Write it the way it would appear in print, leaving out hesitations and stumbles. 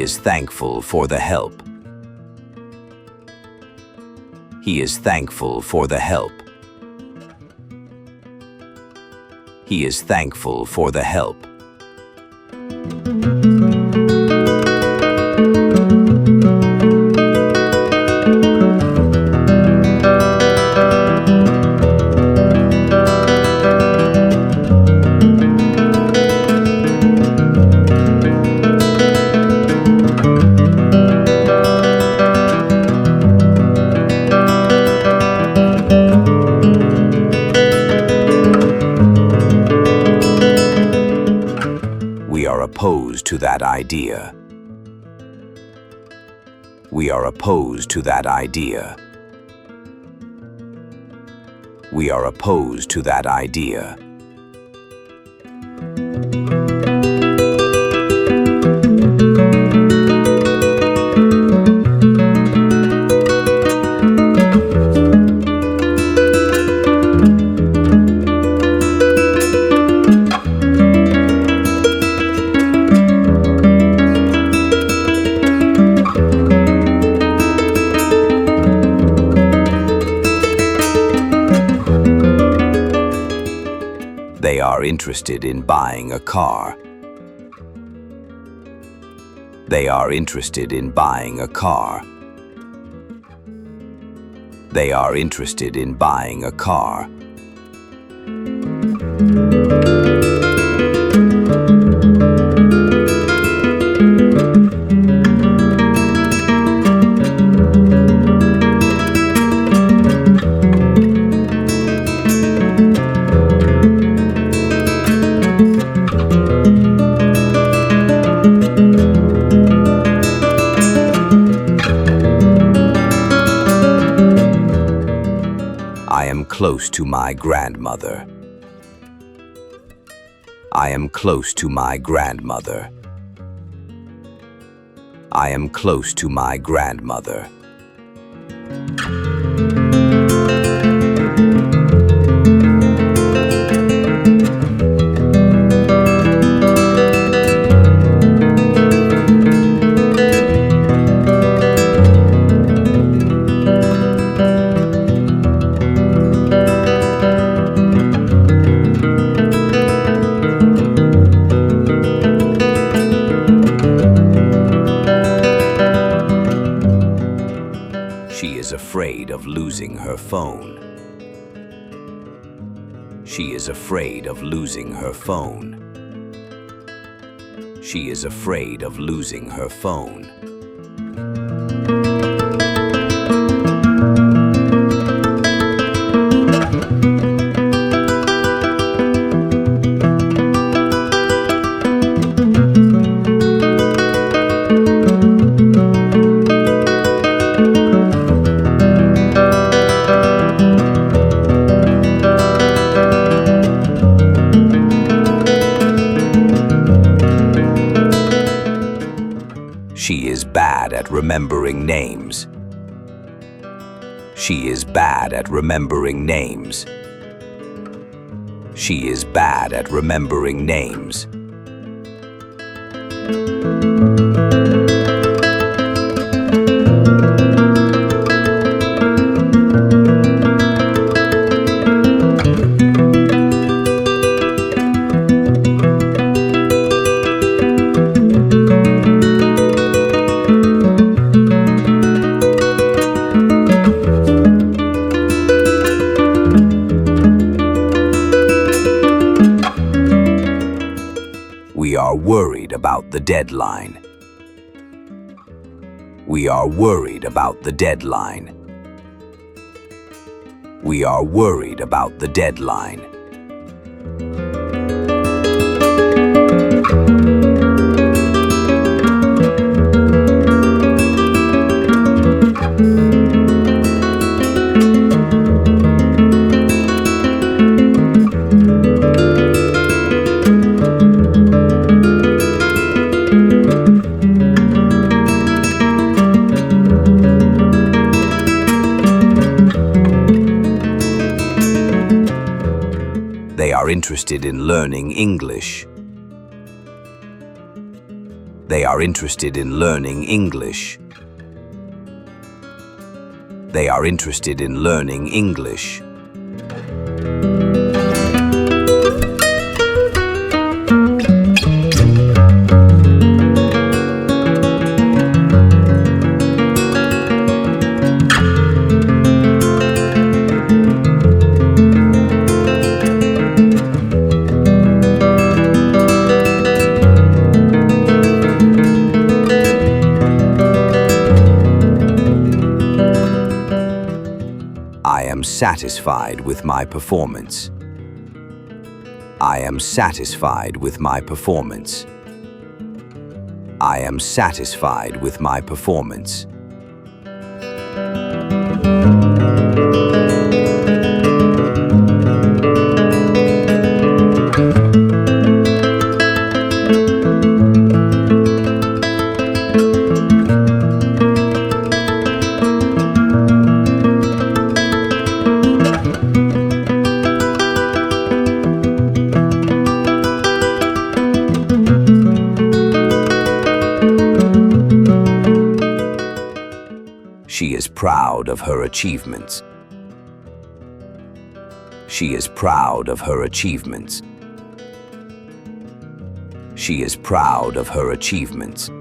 is thankful for the help. He is thankful for the help. He is thankful for the help. We are opposed to that idea. We are opposed to that idea. We are opposed to that idea. They are interested in buying a car. They are interested in buying a car. They are interested in buying a car. I am close to my grandmother. I am close to my grandmother. I am close to my grandmother. She is afraid of losing her phone. She is afraid of losing her phone. She is afraid of losing her phone. She is bad at remembering names. She is bad at remembering names. She is bad at remembering names. We are worried about the deadline. We are worried about the deadline. We are worried about the deadline. They are interested in learning English. They are interested in learning English. They are interested in learning English. I am satisfied with my performance. I am satisfied with my performance. I am satisfied with my performance. She is proud of her achievements. She is proud of her achievements. She is proud of her achievements.